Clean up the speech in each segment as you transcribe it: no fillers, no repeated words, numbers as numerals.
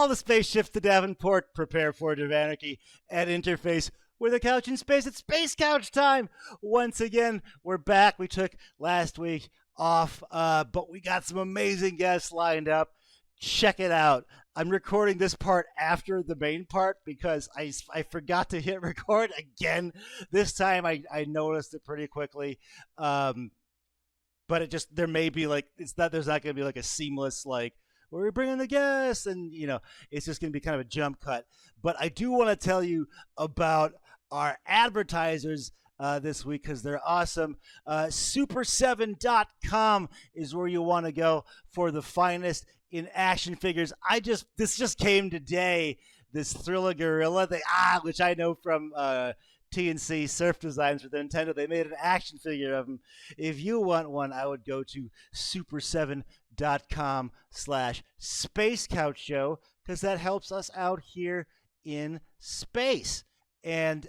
Haul the spaceships to Davenport. Prepare for anarchy at interface with a couch in space. It's Space Couch time. Once again, we're back. We took last week off, but we got some amazing guests lined up. Check it out. I'm recording this part after the main part because I forgot to hit record again. This time I noticed it pretty quickly. But it just, there may be like, there's not going to be like a seamless, like, where we bring in the guests, and it's just going to be kind of a jump cut. But I do want to tell you about our advertisers this week because they're awesome. Super7.com is where you want to go for the finest in action figures. This just came today. This Thriller Gorilla, which I know from TNC Surf Designs for the Nintendo. They made an action figure of him. If you want one, I would go to super7.com/Space Couch Show because that helps us out here in space. And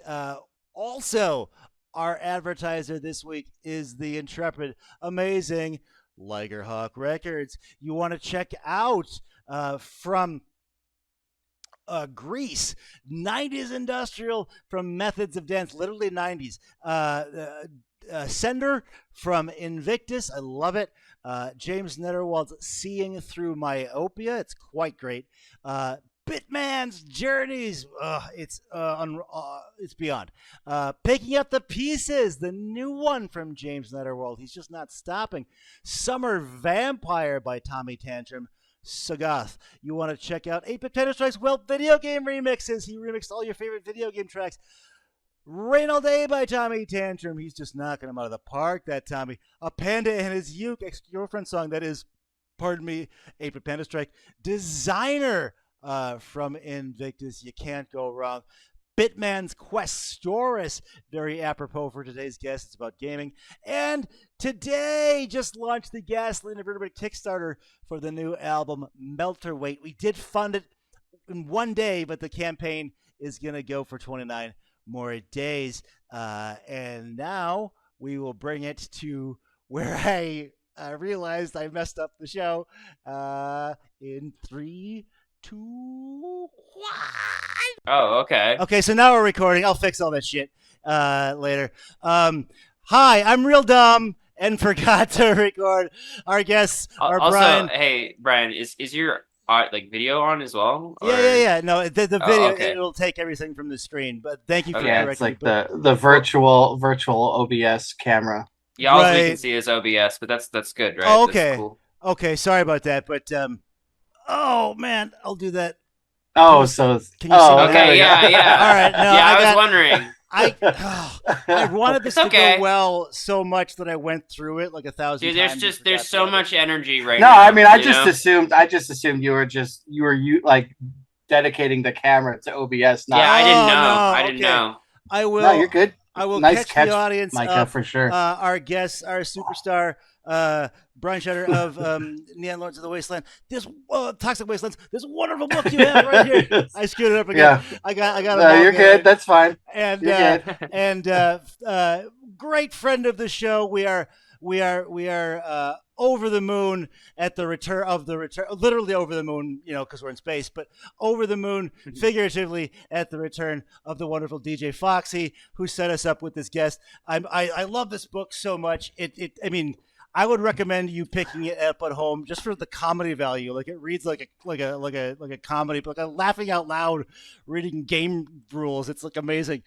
also, our advertiser this week is the intrepid, amazing Ligerhawk Records. You want to check out from Greece, 90s industrial from Methods of Dance, literally 90s. Sender from Invictus, I love it. James Netherwald's Seeing Through Myopia, it's quite great. Bitman's Journeys, it's beyond. Picking Up the Pieces, the new one from James Netherwald. He's just not stopping. Summer Vampire by Tommy Tantrum. Sagath, you want to check out 8-Bit Tennis Strikes, video game remixes. He remixed all your favorite video game tracks. Rain All Day by Tommy Tantrum. He's just knocking them out of the park, that Tommy. A Panda and His Uke, ex-girlfriend song. That is, 8-Bit Panda Strike. Designer from Invictus. You can't go wrong. Bitman's Questoris, very apropos for today's guest. It's about gaming. And today just launched the Gasoline Invertebrate Kickstarter for the new album Melterweight. We did fund it in one day, but the campaign is going to go for 29 more days. And now we will bring it to where I realized I messed up the show in 3, 2, 1. Oh, okay. Okay, so now we're recording. I'll fix all that shit later. Hi, I'm real dumb and forgot to record. Our guests are also, Brian. Hey, Brian, is your video on as well? Or? Yeah. No, the video, okay. It'll take everything from the screen. But thank you for correcting me. It's like the virtual OBS camera. Yeah, all we can see is OBS, but that's good, right? Oh, okay. That's cool. Okay, sorry about that, but oh man, I'll do that. Oh, Can you see that? Okay, yeah. All right, no, I was wondering. I wanted this to go well so much that I went through it like 1,000 times. There's so much energy right now. now. No, I mean, I just assumed you were like dedicating the camera to OBS. Yeah, I didn't know. I will. No, you're good. I will nice catch the audience Micah, up. for sure. Our guest, our superstar, Brian Shutter of Neon Lords of the Wasteland. This Toxic Wastelands. This wonderful book you have right here. I screwed it up again. Yeah. I got. No, you're good. That's fine. And great friend of the show. We are over the moon at the return, literally over the moon, because we're in space, but over the moon, figuratively, at the return of the wonderful DJ FOXY, who set us up with this guest. I love this book so much. I would recommend you picking it up at home just for the comedy value. Like, it reads like a comedy book. I'm laughing out loud reading game rules. It's like amazing.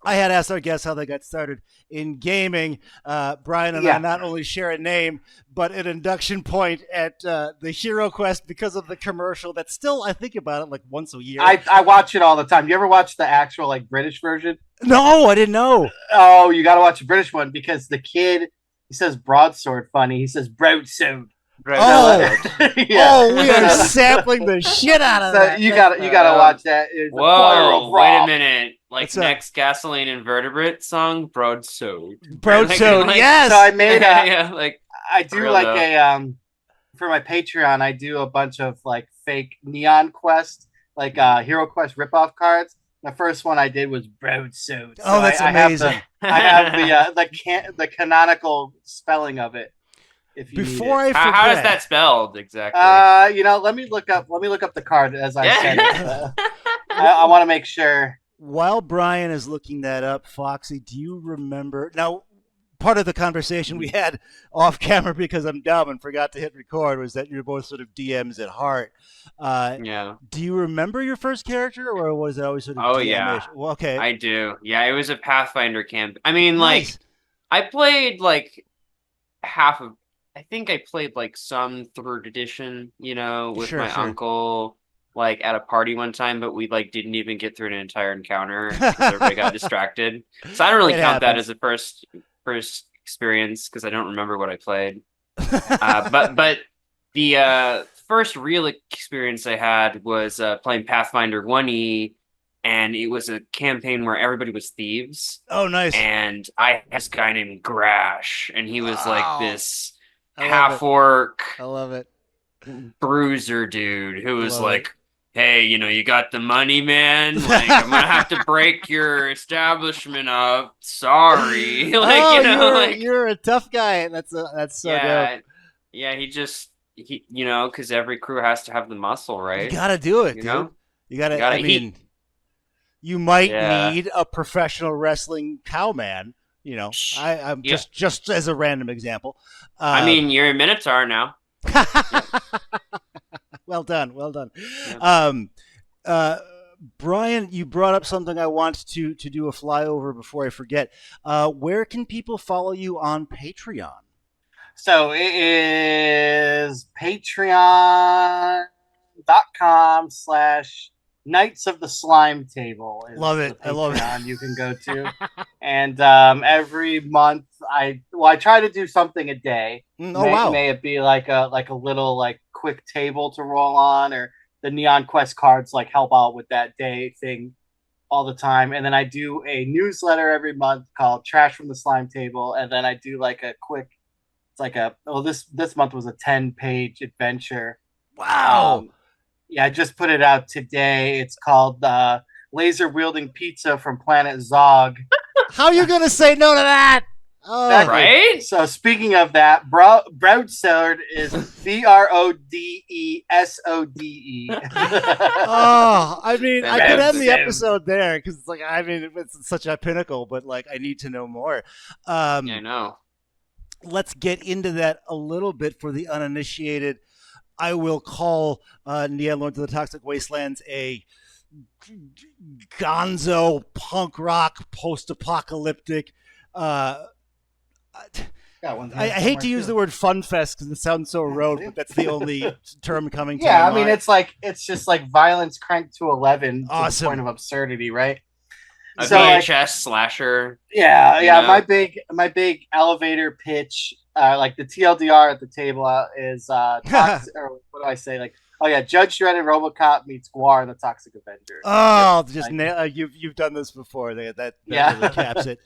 I had asked our guests how they got started in gaming. Brian and I not only share a name, but an induction point at the Hero Quest because of the commercial that still, I think about it like once a year. I watch it all the time. You ever watch the actual British version? No, I didn't know. Oh, you got to watch the British one because the kid, he says broadsword funny. He says broadsword. Oh, we are sampling the shit out of that. You gotta watch that. Whoa, wait a minute. Next Gasoline Invertebrate song, Broadsword. Yes. So I made I do for my Patreon, I do a bunch of fake Neon Quest, Hero Quest ripoff cards. The first one I did was Broadsword. That's amazing. I have the canonical spelling of it. if you Before need it. I forget, How is that spelled exactly? Let me look up the card as I said it. I want to make sure. While Brian is looking that up, Foxy, do you remember now? Part of the conversation we had off camera, because I'm dumb and forgot to hit record, was that you're both sort of DMs at heart. Yeah. Do you remember your first character, or was it always sort of Oh, DM-ish? yeah. Well, okay. I do. Yeah, it was a Pathfinder camp. I mean, Nice. I played like half of. I think I played like some 3rd edition, with Sure, my sure. uncle, like at a party one time, but we like didn't even get through an entire encounter because everybody got distracted. So I don't really It count that happens. as a first experience because I don't remember what I played. But the first real experience I had was playing Pathfinder 1E, and it was a campaign where everybody was thieves. Oh, nice. And I had this guy named Grash, and he was like this half-orc I love it. bruiser dude who was Love like, hey, you got the money, man? Like, I'm gonna have to break your establishment up. Sorry. You're a tough guy. That's so dope. Yeah, he because every crew has to have the muscle, right? You gotta do it, You dude. know? You gotta. Gotta I mean, eat. you might Yeah. need a professional wrestling cowman. I'm just as a random example. I mean, you're a Minotaur now. Well done. Yeah. Brian, you brought up something I want to do a flyover before I forget. Where can people follow you on Patreon? So it is patreon.com/Knights of the Slime Table. Love it. I love it. You can go to. And every month I try to do something a day. Wow. May it be like a little like quick table to roll on, or the Neon Quest cards like help out with that day thing all the time. And then I do a newsletter every month called Trash from the Slime Table, and then I do like a quick. It's like this month was a 10-page adventure. Wow. Yeah, I just put it out today. It's called Laser Wielding Pizza from Planet Zog. How are you going to say no to that? Oh. Exactly. Right? So speaking of that, Broadsword is BRODESODE. Oh, I mean, I could end the Broadsword. episode there because it's like, I mean, it's such a pinnacle, but like, I need to know more. Yeah, I know. Let's get into that a little bit for the uninitiated. I will call Neon Lords of the Toxic Wastelands a gonzo punk rock post-apocalyptic. I hate to use the word fun fest because it sounds so rote, but that's the only term coming to Yeah, my I mean, mind. it's just like violence cranked to 11 Awesome. to the point of absurdity, right? A So, like, VHS slasher. Yeah, You yeah. know? My big elevator pitch, like the TLDR at the table is toxic, or what do I say? Like, oh yeah, Judge Dredd and RoboCop meets Guar and the Toxic Avengers. Oh, Yep. just you've done this before. That Yeah. really caps it.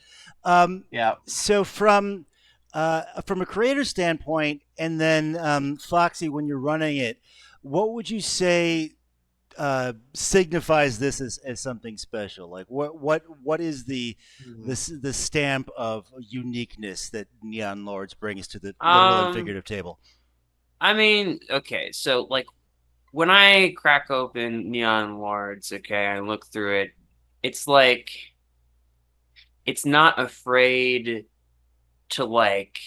Yeah. So from a creator standpoint, and then Foxy, when you're running it, what would you say signifies this as something special? Like what is the stamp of uniqueness that Neon Lords brings to the literal and figurative table? I mean, okay, so like when I crack open Neon Lords, okay, I look through it, it's like it's not afraid to like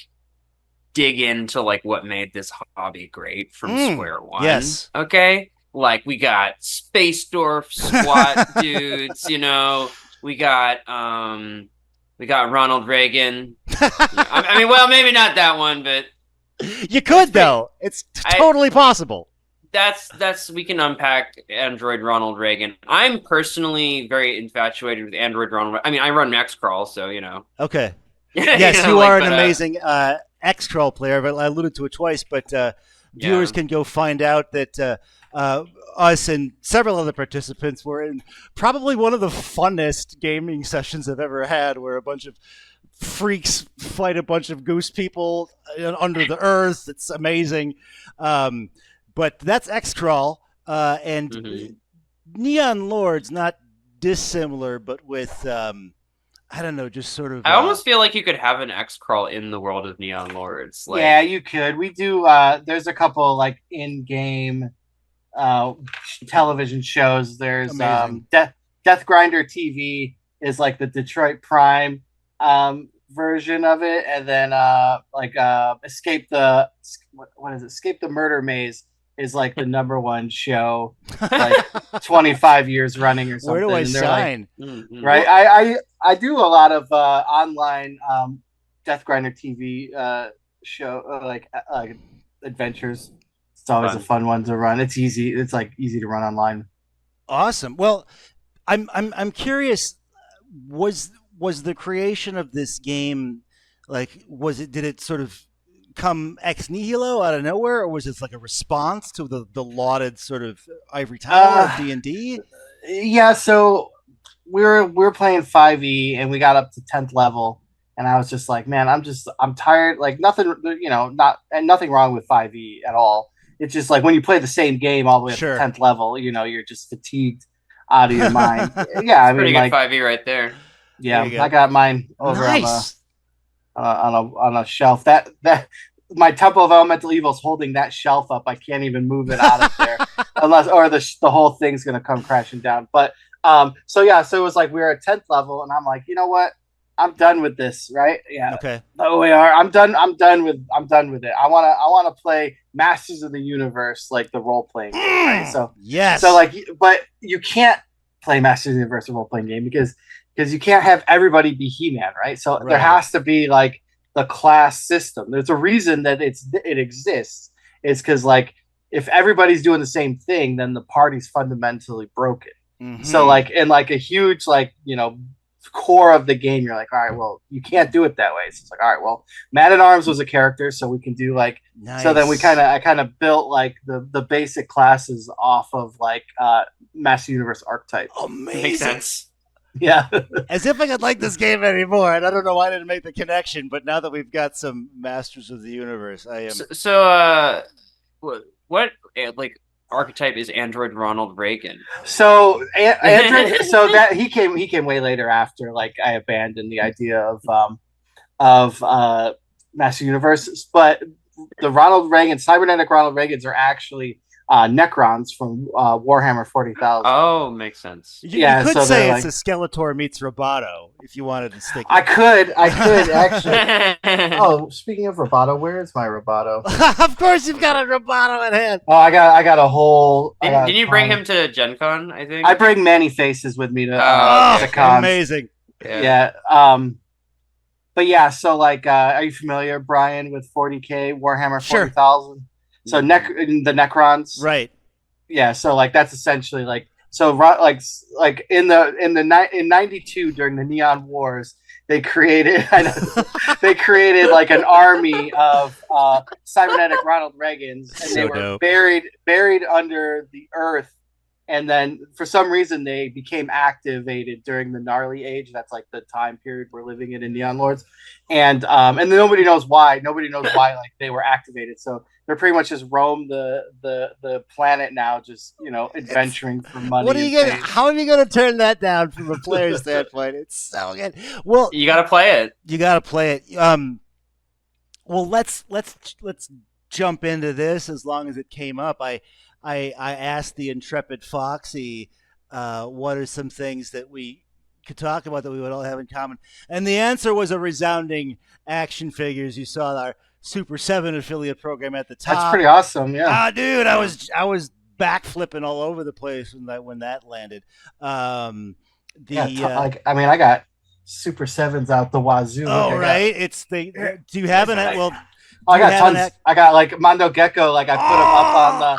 dig into like what made this hobby great from square one. Yes. Okay? Like we got Space Dwarf SWAT dudes, we got Ronald Reagan. I mean, well, maybe not that one, but you could though. It's totally possible. That's we can unpack Android Ronald Reagan. I'm personally very infatuated with Android Ronald. I mean, I run Maxcrawl, so Okay. Yes, you are an amazing X-Crawl player, but I alluded to it twice. But viewers can go find out that us and several other participants were in probably one of the funnest gaming sessions I've ever had, where a bunch of freaks fight a bunch of goose people under the earth. It's amazing. But that's X-Crawl, and Neon Lords, not dissimilar, but with I don't know, just sort of. I almost feel like you could have an X crawl in the world of Neon Lords. Like, yeah, you could. We do. There's a couple like in-game television shows. There's Death Grinder TV is like the Detroit Prime version of it, and then Escape the Escape the Murder Maze is like the number one show, like 25 years running or something. Where do I sign? Like, right, I do a lot of online Death Grinder TV show like adventures. It's always a fun one to run. It's easy. It's like easy to run online. Awesome. Well, I'm curious. Was the creation of this game like did it sort of come ex nihilo out of nowhere, or was it like a response to the lauded sort of ivory tower of D&D? Yeah. So we were playing 5e and we got up to 10th level. And I was just like, man, I'm tired. Like nothing, nothing wrong with 5e at all. It's just like when you play the same game all the way up to 10th level, you're just fatigued out of your mind. Yeah, I mean, pretty good 5e right there. Yeah, I got mine over on a shelf. That my Temple of Elemental Evil is holding that shelf up. I can't even move it out of there unless the whole thing's gonna come crashing down. But so it was like we were at 10th level, and I'm like, you know what? I'm done with this, right? Yeah. Okay. Oh, we are. I'm done with it. I wanna play Masters of the Universe, like the role playing game, right? So yes. So like, but you can't play Masters of the Universe role playing game because you can't have everybody be He-Man, right? So there has to be like the class system. There's a reason that it exists. It's because like if everybody's doing the same thing, then the party's fundamentally broken. Mm-hmm. So like in like a huge core of the game, you're like, all right, well, you can't do it that way. So it's like, all right, well, Man at Arms was a character, so we can do like nice. So then I kind of built like the basic classes off of like Master Universe archetype. Amazing. Makes sense. Yeah. As if I could like this game anymore. And I don't know why I didn't make the connection, but now that we've got some Masters of the Universe, I am. So what like archetype is Android Ronald Reagan? So Android, so that he came way later after like I abandoned the idea of Master Universe, but the cybernetic Ronald Reagans are actually Necrons from Warhammer 40,000. Oh, makes sense. You could say it's a Skeletor meets Roboto if you wanted to stick. I could actually. Oh, speaking of Roboto, where is my Roboto? Of course, you've got a Roboto at hand. Oh, I got a whole. Didn't you bring him to Gen Con? I think I bring Many Faces with me to cons. Amazing. Yeah. But yeah, so like, are you familiar, Brian, with 40K Warhammer 40,000? So the Necrons, right? Yeah, so like that's essentially like like in 92 during the Neon Wars, they created like an army of cybernetic Ronald Reagans, and they were buried under the earth. And then for some reason they became activated during the Gnarly Age. That's like the time period we're living in Neon Lords. And nobody knows why. Nobody knows why like they were activated. So they're pretty much just roam the planet now, just adventuring for money. What are you gonna? How are you gonna turn that down from a player standpoint? It's so good. Well, you gotta play it. You gotta play it. Well, let's jump into this. As long as it came up, I asked the intrepid Foxy, what are some things that we could talk about that we would all have in common, and the answer was a resounding action figures. You saw our Super 7 affiliate program at the top. That's pretty awesome, yeah. Dude, I was backflipping all over the place when that landed. I got Super 7s out the wazoo. Oh, right. Do you have an? Well, I got tons. I got like Mondo Gecko. Like I put him up on the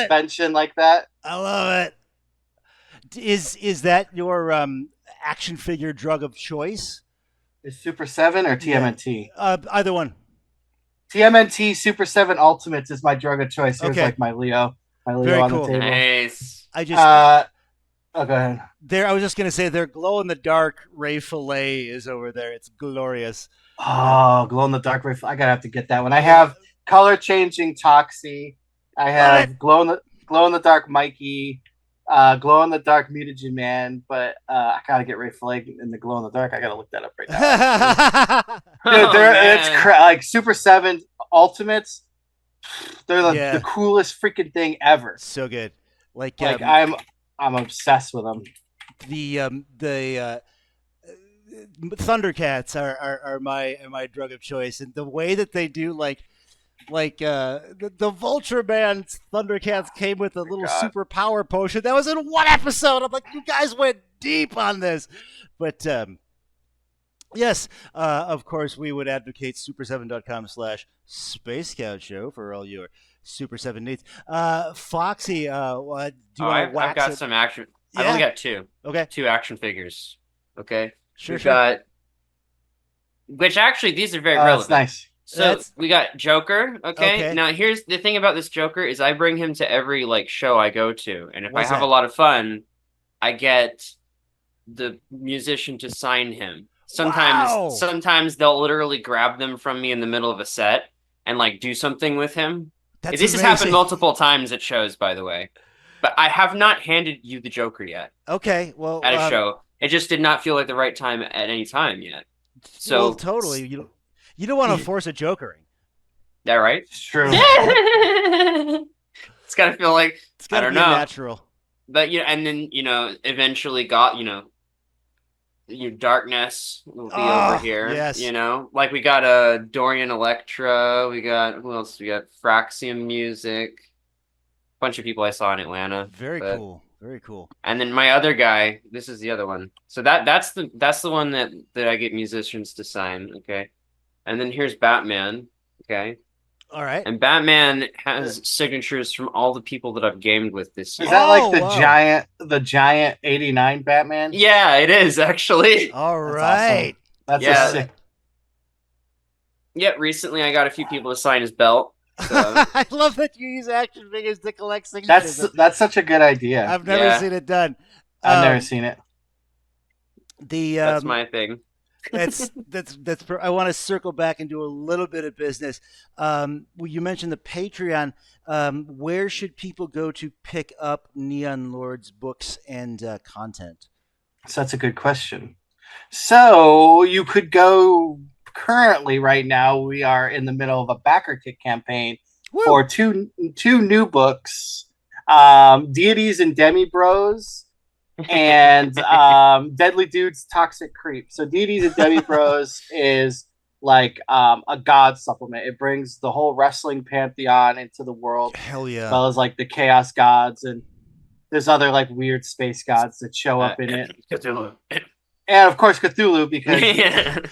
suspension like that. I love it. Is that your action figure drug of choice? Is Super 7 or TMNT? Either one. TMNT Super 7 Ultimates is my drug of choice. Here's like my Leo. Very on cool. the table. Nice. I just go ahead. I was just gonna say their glow in the dark Ray Fillet is over there. It's glorious. Oh, glow in the dark Ray Fillet. I gotta have to get that one. I have color changing Toxie. I have glow in the dark Mikey. glow in the dark mutagen man, but I gotta get Ray Flag in the glow in the dark. I gotta look that up right now. Dude, it's like Super 7 Ultimates. They're the coolest freaking thing ever. So good. Like I'm obsessed with them. The Thundercats are my drug of choice, and the way that they do the Vultraman Thundercats came with a little super power potion that was in one episode. I'm like, you guys went deep on this, but yes, of course we would advocate super7.com/Space Scout Show for all your Super 7 needs. Foxy, do you want to wax I've got some action. Yeah? I've only got two. Okay. 2 action figures. Okay. Sure. Which actually these are very relevant. That's nice. So we got Joker. Okay. Now here's the thing about this Joker is I bring him to every show I go to, and if I have a lot of fun, I get the musician to sign him. Sometimes they'll literally grab them from me in the middle of a set and do something with him. This has happened multiple times at shows, by the way. But I have not handed you the Joker yet. Okay, well, at a show, it just did not feel like the right time at any time yet. So totally, you don't want to force a Jokering. That right? It's true. It's gotta feel like I don't know, natural. But and then eventually got your darkness will be over here. Yes. We got a Dorian Electra. We got who else? We got Fraxium Music. Bunch of people I saw in Atlanta. Very cool. And then my other guy, this is the other one. So that's the one that I get musicians to sign. Okay. And then here's Batman. Okay. All right. And Batman has signatures from all the people that I've gamed with this year. Is that the giant 89 Batman? Yeah, it is actually. All right. That's sick. Yeah, recently I got a few people to sign his belt. So. I love that you use action figures to collect signatures. That's such a good idea. I've never seen it done. I've never seen it. That's my thing. that's I want to circle back and do a little bit of business. You mentioned the Patreon. Where should people go to pick up Neon Lord's books and content? So that's a good question. So you could go. Currently, right now, we are in the middle of a backer kit campaign for two new books, Deities and Demi Bros, and Deadly Dudes Toxic Creep. So Deities and Demi Bros is a god supplement. It brings the whole wrestling pantheon into the world. Hell yeah. As well as the chaos gods, and there's other weird space gods that show up in it. And of course Cthulhu, because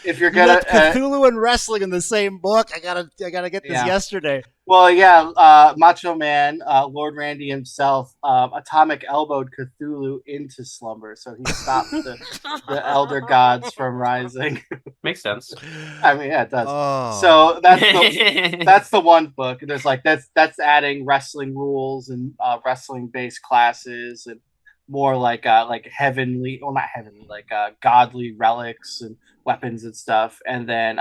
if you're gonna Cthulhu and wrestling in the same book, I gotta get this yesterday. Well, yeah, Macho Man, Lord Randy himself, atomic elbowed Cthulhu into slumber, so he stopped the elder gods from rising. Makes sense. I mean, yeah, it does. Oh. So that's the one book. There's that's adding wrestling rules and wrestling based classes and more heavenly, well, not heavenly, godly relics and weapons and stuff. And then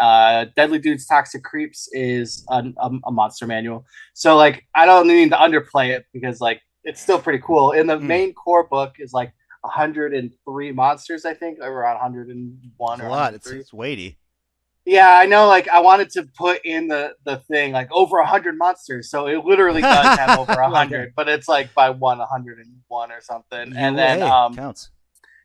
Deadly Dudes Toxic Creeps is a monster manual. So I don't need to underplay it because it's still pretty cool. In the main core book is 103 monsters, I think, or around 101. That's a lot. It's weighty. Yeah, I know. I wanted to put in the thing over 100 monsters, so it literally does have over 100, but it's by 101 or something. And then counts.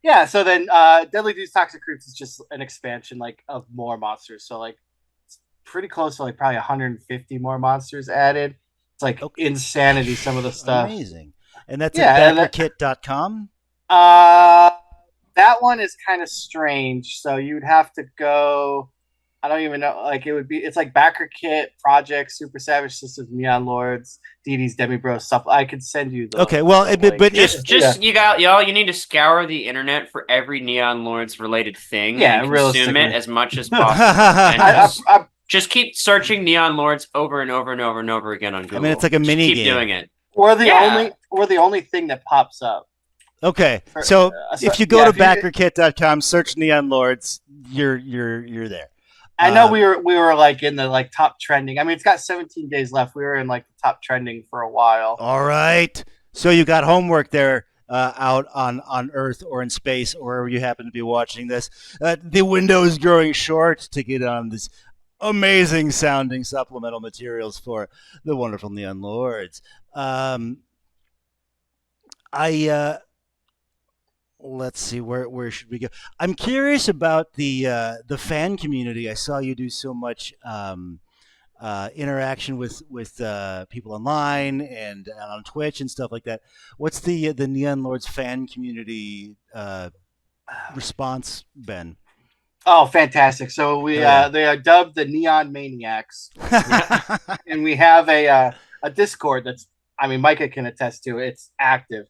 Yeah, so then Deadly Dudes Toxic Creeps is just an expansion of more monsters. So it's pretty close to probably 150 more monsters added. It's insanity, some of the stuff. Amazing. And that's at backerkit.com. That one is kind of strange. So you'd have to go. I don't even know. It's Backer Kit, Project, Super Savage Systems, Neon Lords, Deities, Demi Bros, stuff. I could send you the. Okay, well, but you need to scour the internet for every Neon Lords related thing. Yeah, and consume it as much as possible. And just keep searching Neon Lords over and over and over and over again on Google. I mean, it's like a mini game. Keep doing it. We're the only thing that pops up. Okay, so if you go to backerkit.com, search Neon Lords, you're there. I know we were in the top trending. I mean, it's got 17 days left. We were in the top trending for a while. All right. So you got homework there, out on Earth or in space or wherever you happen to be watching this. The window is growing short to get on this amazing sounding supplemental materials for the wonderful Neon Lords. Let's see, where should we go? I'm curious about the fan community. I saw you do so much interaction with people online and on Twitch and stuff like that. What's the Neon Lords fan community response been? Oh, fantastic! So they are dubbed the Neon Maniacs, and we have a Discord that's, I mean, Micah can attest to it. It's active.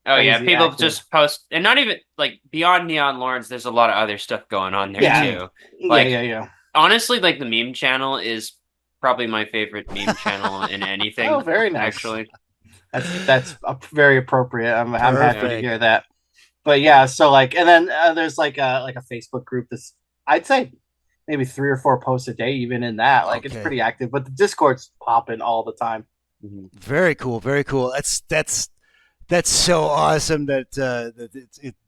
Oh yeah, people active. Just post, and not even like beyond Neon Lords. There's a lot of other stuff going on there too. Like, yeah. Honestly, like the meme channel is probably my favorite meme channel in anything. Oh, very nice. Actually, that's very appropriate. I'm happy to hear that. But yeah, so like, and then there's like a Facebook group that's, I'd say maybe 3 or 4 posts a day, even in that. Like, it's pretty active. But the Discord's popping all the time. Mm-hmm. Very cool, very cool. That's so awesome that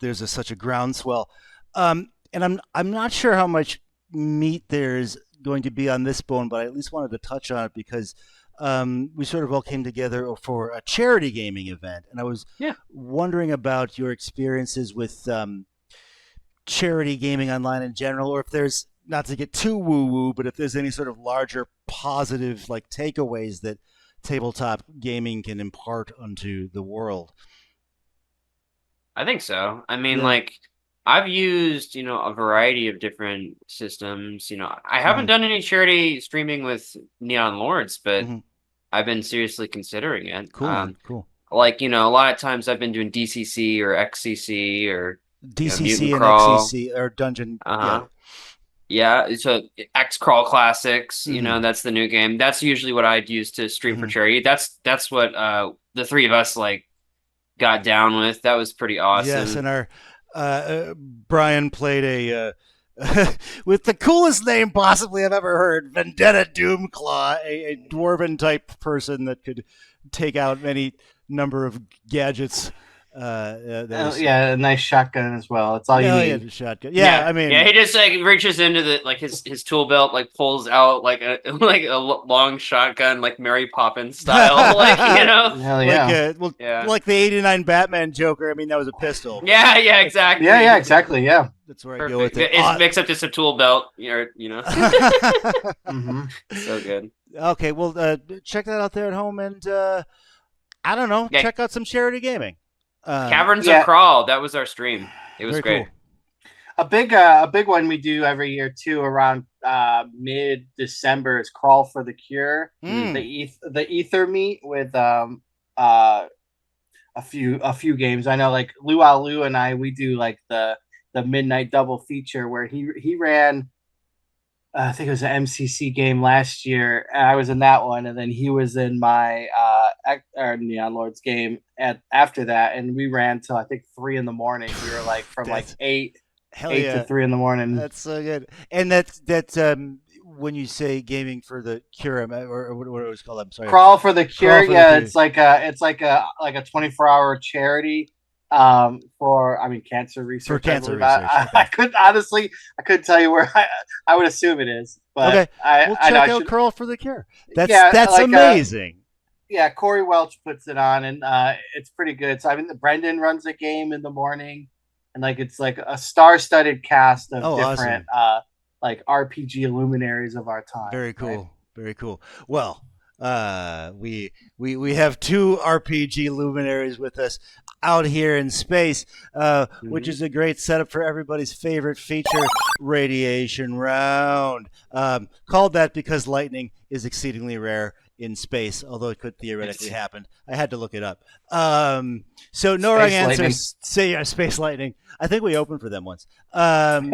there's such a groundswell. And I'm not sure how much meat there's going to be on this bone, but I at least wanted to touch on it because we sort of all came together for a charity gaming event, and I was wondering about your experiences with charity gaming online in general, or if there's, not to get too woo-woo, but if there's any sort of larger positive like takeaways that tabletop gaming can impart onto the world. I think so. I mean, like, I've used, a variety of different systems. I haven't done any charity streaming with Neon Lords, but I've been seriously considering it. Cool, cool. Like, a lot of times I've been doing DCC or XCC or DCC and XCC or Dungeon. Yeah, so X Crawl Classics, that's the new game. That's usually what I'd use to stream for charity. That's what the three of us like got down with. That was pretty awesome. Yes, and our Brian played a with the coolest name possibly I've ever heard, Vendetta Doomclaw, a dwarven type person that could take out any number of gadgets. A nice shotgun as well. It's all you need. Yeah, shotgun. Yeah, I mean, he just like reaches into his tool belt, like pulls out like a long shotgun, like Mary Poppins style, like Hell yeah. Like the '89 Batman Joker. I mean, that was a pistol. Yeah, exactly. Yeah, exactly. Yeah, that's where I go with it. It's up just a tool belt, So good. Okay, well, check that out there at home, and I don't know, check out some charity gaming. Caverns of Crawl, that was our stream. It was great. Cool. A big one we do every year too, around mid-December, is Crawl for the Cure. The ether meet with a few games. I know, like Luau Lu and I, we do like the midnight double feature where he ran. I think it was an MCC game last year. And I was in that one, and then he was in my Neon Lords game after that, and we ran till I think 3 a.m. We were like from like 8 to 3 a.m. That's so good. And that's when you say gaming for the cure, or what it was called. I'm sorry. Crawl for the Cure. It's like a 24-hour charity. For cancer research. For cancer research. I couldn't tell you where. I would assume it is, but okay. We'll check out Crawl for the Cure. That's amazing. Corey Welch puts it on, and it's pretty good. So Brendan runs a game in the morning, and like it's like a star-studded cast of different like RPG luminaries of our time. Very cool. Right? Very cool. Well, we have 2 RPG luminaries with us out here in space, which is a great setup for everybody's favorite feature, Radiation Round. Called that because lightning is exceedingly rare in space, although it could theoretically happen. I had to look it up. So no wrong answers. Say space lightning. I think we opened for them once. Again,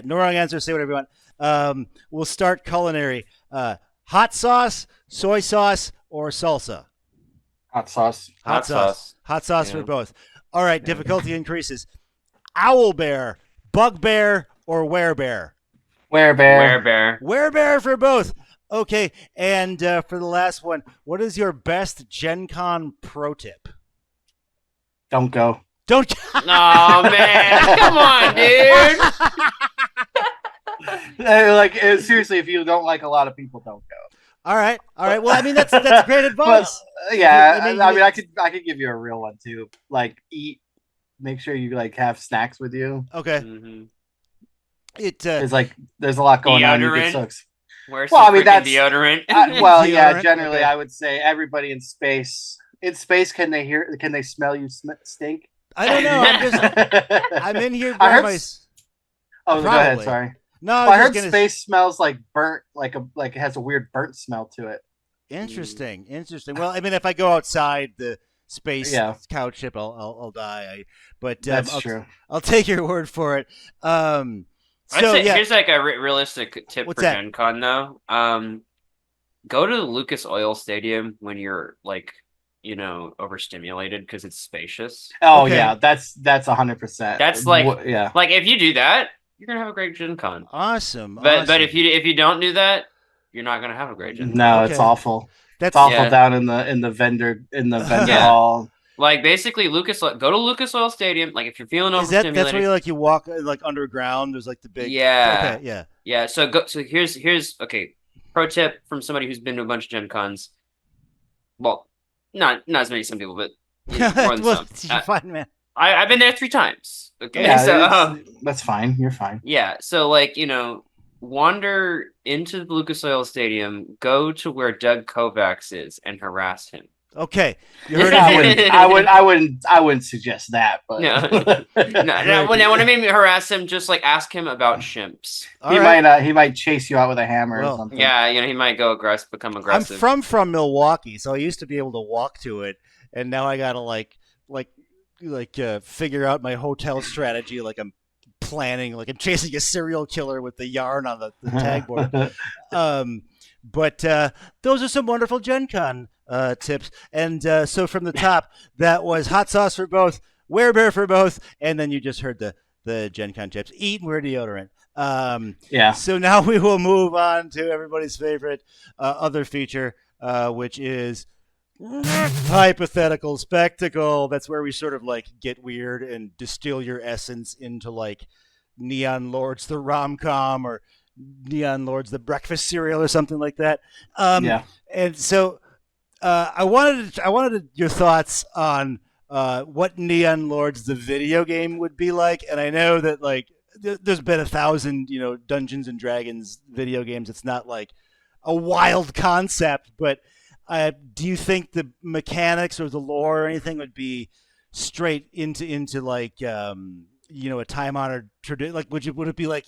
no wrong answers. Say whatever you want. We'll start culinary. Hot sauce, soy sauce, or salsa? Hot sauce. Hot sauce for both. All right, difficulty increases. Owl bear, bugbear, or werebear? Werebear. Werebear for both. Okay, and for the last one, what is your best Gen Con pro tip? Don't go. Don't. Oh man, come on, dude. Like seriously, if you don't like a lot of people, don't go. All right. Well, I mean that's great advice. But, yeah, I mean, I could give you a real one too. Like eat. Make sure you like have snacks with you. Okay. Mm-hmm. It's like there's a lot going on. You get sucks. Where's that's deodorant? Yeah. Generally, okay. I would say everybody in space. In space, can they smell you stink? I don't know. I'm in here by my. Oh, go ahead. Sorry. No, I heard space smells like burnt, like it has a weird burnt smell to it. Interesting. Well, I mean, if I go outside the space couch ship, I'll die. But that's true. I'll take your word for it. I'd say here's like a realistic tip for Gen Con though. Go to the Lucas Oil Stadium when you're like, overstimulated because it's spacious. Oh yeah, that's 100%. That's like like if you do that, you're gonna have a great Gen Con. Awesome. But if you don't do that, you're not gonna have a great Gen Con. No, it's awful. That's awful down in the vendor hall. Like basically, go to Lucas Oil Stadium. Like if you're feeling overstimulated, that's where you walk like underground. There's like the big yeah. So here's pro tip from somebody who's been to a bunch of Gen Cons. Well, not as many as some people, but more than some. Fine, man. I've been there 3 times. Okay, so that's fine. You're fine. Yeah, so like wander into the Lucas Oil Stadium, go to where Doug Kovacs is, and harass him. Okay, you heard I wouldn't suggest that, but no. When I mean harass him, just like ask him about chimps. He might chase you out with a hammer or something. Yeah, he might become aggressive. I'm from Milwaukee, so I used to be able to walk to it, and now I gotta like figure out my hotel strategy. Like I'm planning, like I'm chasing a serial killer with the yarn on the tag board. But those are some wonderful Gen Con tips. And so from the top, that was hot sauce for both, werebear for both, and then you just heard the Gen Con tips. Eat and wear deodorant. So now we will move on to everybody's favorite other feature, which is hypothetical spectacle. That's where we sort of like get weird and distill your essence into like Neon Lords the rom-com or Neon Lords the breakfast cereal or something like that. And so I wanted your thoughts on what Neon Lords the video game would be like. And I know that like there's been 1,000 Dungeons and Dragons video games. It's not like a wild concept, but do you think the mechanics or the lore or anything would be straight into like a time-honored tradition? Like would it be like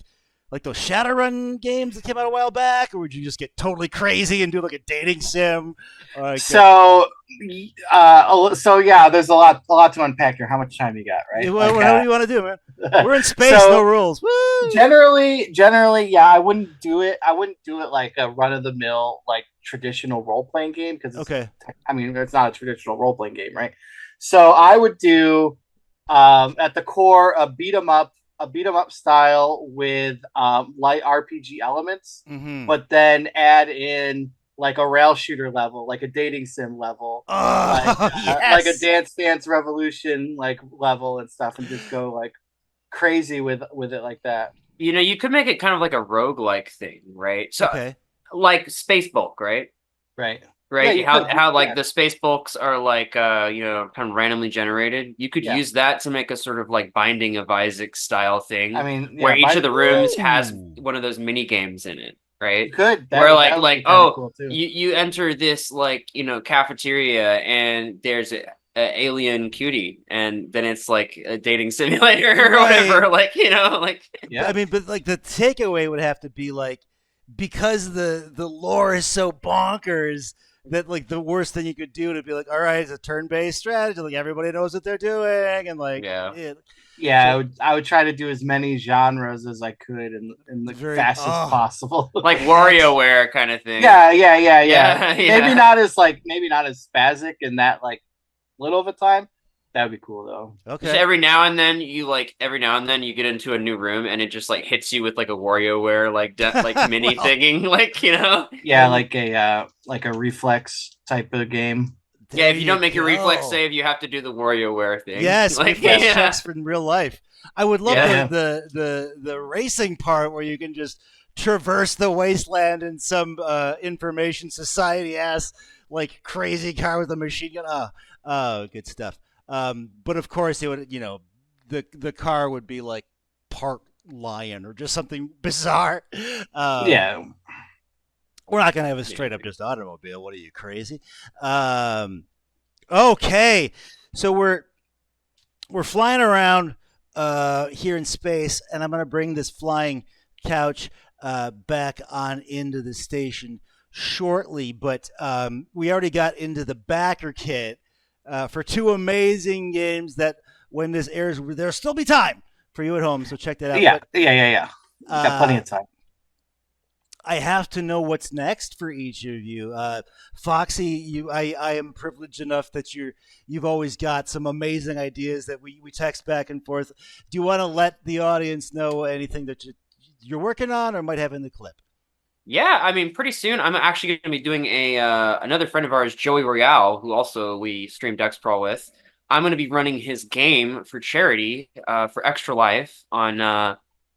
those Shadowrun games that came out a while back, or would you just get totally crazy and do like a dating sim? Like, so yeah, there's a lot to unpack here. How much time you got, right? Whatever you want to do, man. We're in space, no rules. Woo! Generally, yeah, I wouldn't do it. I wouldn't do it like a run-of-the-mill, like traditional role-playing game because it's not a traditional role-playing game, right? So I would do at the core a beat 'em up style with light RPG elements, but then add in like a rail shooter level, like a dating sim level, like a Dance Revolution like level and stuff, and just go like crazy with it like that. You could make it kind of like a roguelike thing, right? So like Space Bulk, right? Right. Yeah, how like the space bulks are like kind of randomly generated. You could use that to make a sort of like Binding of Isaac style thing. I mean, where each of the rooms has one of those mini games in it, right? You could. Where cool you enter this like cafeteria and there's a alien cutie, and then it's like a dating simulator or whatever. Like I mean, but like the takeaway would have to be like, because the lore is so bonkers that like the worst thing you could do to be like, all right, it's a turn-based strategy, like everybody knows what they're doing, and like I would try to do as many genres as I could in the fastest possible, like WarioWare kind of thing. Yeah. Maybe not as spasic in that like little of a time, That'd be cool though. Just Okay. every now and then you get into a new room and it just like hits you with like a WarioWare like mini Well, thinking, like, you know. Yeah, like a reflex type of game. Yeah, if you don't you make your reflex go. save, you have to do the WarioWare thing. Yes, like, reflex yeah. checks from real life. I would love Yeah. the racing part where you can just traverse the wasteland in some information society ass like crazy car with a machine gun. Oh, good stuff. But of course, it would the car would be like part lion or just something bizarre. Yeah. We're not gonna have a straight up just automobile. What are you, crazy? Okay, so we're flying around here in space, and I'm gonna bring this flying couch back on into the station shortly. But we already got into the backer kit for 2 amazing games that when this airs, there'll still be time for you at home. So check that out. Yeah. But, Yeah. Got plenty of time. I have to know what's next for each of you. Foxy, I am privileged enough that you've always got some amazing ideas that we text back and forth. Do you want to let the audience know anything that you're working on or might have in the clip? Yeah, I mean, pretty soon I'm actually going to be doing another friend of ours, Joey Royale, who also we streamed X-Pro with. I'm going to be running his game for charity for Extra Life on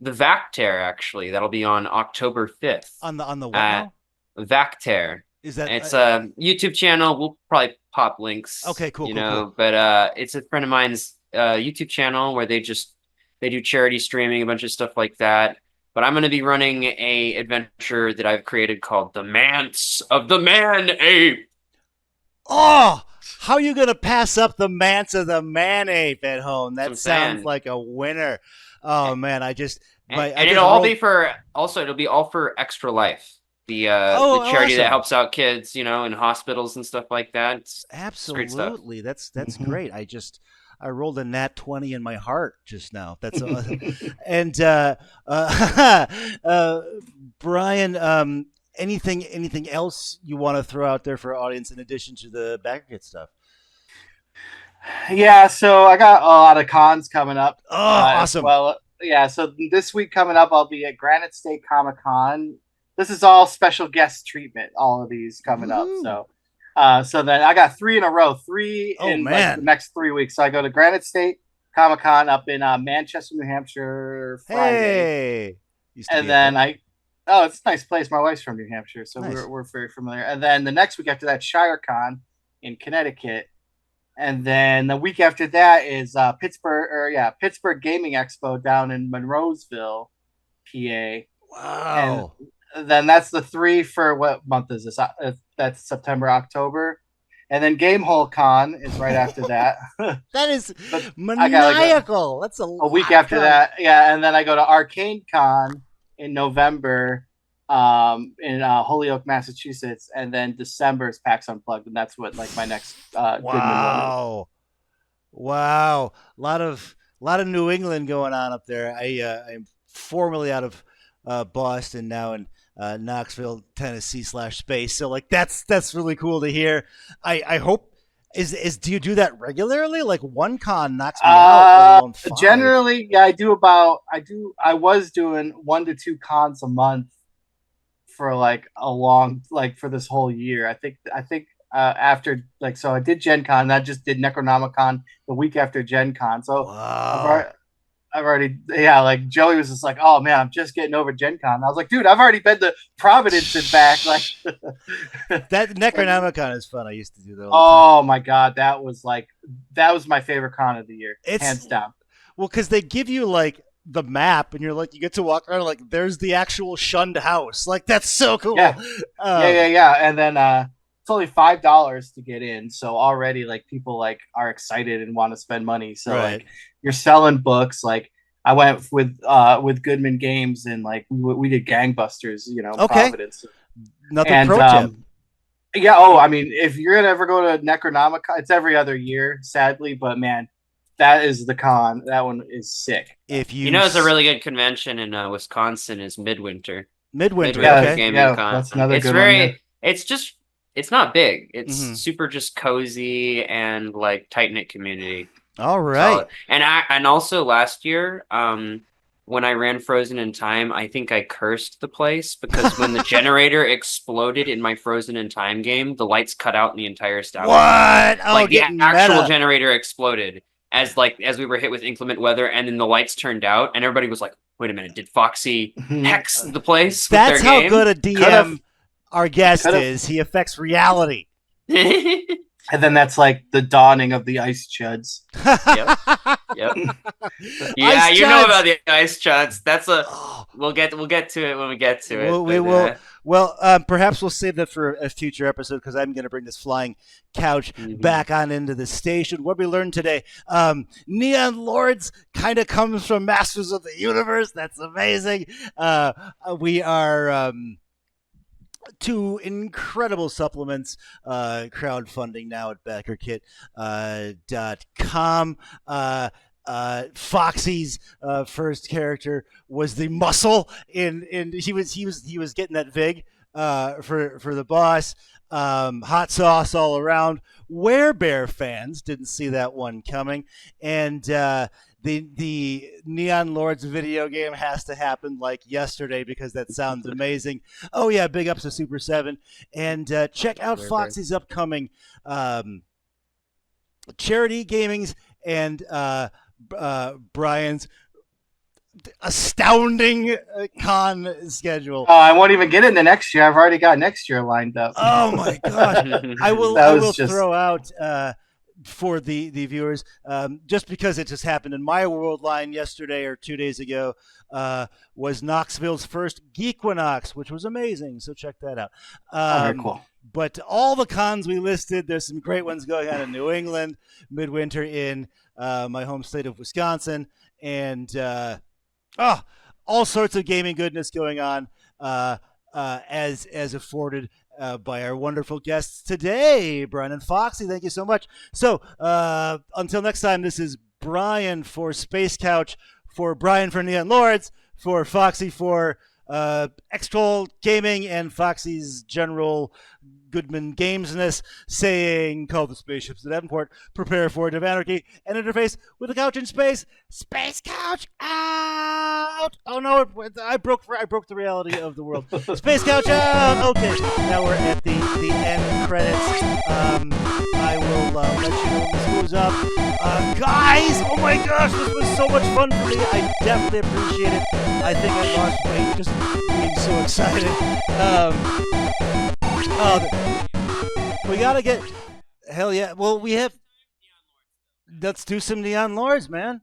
the Vactair, actually. That'll be on October 5th. On the what now? Vactair. Is that It's a YouTube channel. We'll probably pop links. Okay, cool, You cool, know, cool. but it's a friend of mine's YouTube channel where they do charity streaming, a bunch of stuff like that. But I'm going to be running a adventure that I've created called The Manse of the Man Ape. Oh, how are you going to pass up the Manse of the Man Ape at home? That Some sounds fan. like a winner. Oh, man, I just... It'll be all for Extra Life. The charity that awesome. helps out kids, you know, in hospitals and stuff like that. It's great stuff. Absolutely. That's great. I rolled a nat 20 in my heart just now. That's and Brian, anything else you want to throw out there for our audience in addition to the backer kit stuff? Yeah, so I got a lot of cons coming up. Oh, awesome. Well, yeah, so this week coming up, I'll be at Granite State Comic-Con. This is all special guest treatment, all of these coming up. So then I got 3 in a row, in like, the next 3 weeks. So I go to Granite State Comic-Con up in Manchester, New Hampshire Friday. Hey. And then it's a nice place. My wife's from New Hampshire, so nice. we're very familiar. And then the next week after that, ShireCon in Connecticut. And then the week after that is Pittsburgh Gaming Expo down in Monroeville, PA. Wow. And then that's the 3 for what month is this? That's September, October. And then Gamehole Con is right after that. That is maniacal. That's a week after that. Yeah, and then I go to Arcane Con in November in Holyoke, Massachusetts, and then December is PAX Unplugged, and that's what like my next wow. A lot of New England going on up there. I'm formerly out of Boston, now in Knoxville, Tennessee /space. So like that's really cool to hear. I hope do you do that regularly? Like one con knocks me out. Generally, yeah, I was doing 1 to 2 cons a month for like for this whole year. I think after so I did Gen Con, and I just did Necronomicon the week after Gen Con. So wow. I've already, like Joey was just like, oh man, I'm just getting over Gen Con. I was like, dude, I've already been to Providence and back. Like that Necronomicon is fun. I used to do that. Oh my God. That was my favorite con of the year. Hands down. Well, cause they give you like the map and you're like, you get to walk around like there's the actual shunned house. Like that's so cool. Yeah. Yeah. And then, it's only $5 to get in. So already like people like are excited and want to spend money. So like you're selling books. Like I went with Goodman Games and like we did Gangbusters, Providence. Another pro tip. Yeah. Oh, I mean, if you're gonna ever go to Necronomicon, it's every other year, sadly. But man, that is the con. That one is sick. If it's a really good convention in Wisconsin is Midwinter. Okay. Gaming Con. That's another good one. It's not big. It's super just cozy and like tight knit community. All right. And also last year, when I ran Frozen in Time, I think I cursed the place because when the generator exploded in my Frozen in Time game, the lights cut out in the entire establishment. What? Oh, Like the getting actual meta. generator exploded as we were hit with inclement weather, and then the lights turned out, and everybody was like, "Wait a minute, did Foxy hex the place?" That's with their how game? good a DM our guest is. He affects reality. And then that's like the dawning of the ice chuds. Yep. Yeah, Ice you know chuds. about the ice chuds. That's we'll get to it when we get to it. We will. Well, perhaps we'll save that for a future episode because I'm going to bring this flying couch back on into the station. What we learned today, Neon Lords kind of comes from Masters of the Universe. That's amazing. We are... two incredible supplements, crowdfunding now at backerkit.com. Foxy's first character was the muscle in he was getting that vig for the boss. Hot sauce all around. Werebear fans didn't see that one coming, and the Neon Lords video game has to happen like yesterday because that sounds amazing. Oh yeah, big ups to Super 7, and check out Foxy's upcoming charity gamings and Brian's astounding con schedule. Oh, I won't even get into next year. I've already got next year lined up. Oh my gosh. I will throw out for the viewers, just because it just happened in my world line yesterday or 2 days ago, was Knoxville's first Geequinox, which was amazing. So check that out. Very cool. But all the cons we listed, there's some great ones going on in New England, midwinter in my home state of Wisconsin, and all sorts of gaming goodness going on as afforded by our wonderful guests today, Brian and Foxy. Thank you so much. So until next time, this is Brian for Space Couch, for Brian for Neon Lords, for Foxy for Extol Gaming, and Foxy's general Goodman Gamesness, saying, call the spaceships at Davenport, prepare for of anarchy, and interface with a couch in space. Space Couch out! Oh no, I broke the reality of the world. Space Couch out! Okay, now we're at the end credits. I will let you know when this goes up. Guys, oh my gosh, this was so much fun for me. I definitely appreciate it. I think I lost weight just being so excited. We gotta get... Hell yeah. Well, we have... Let's do some Neon Lords, man.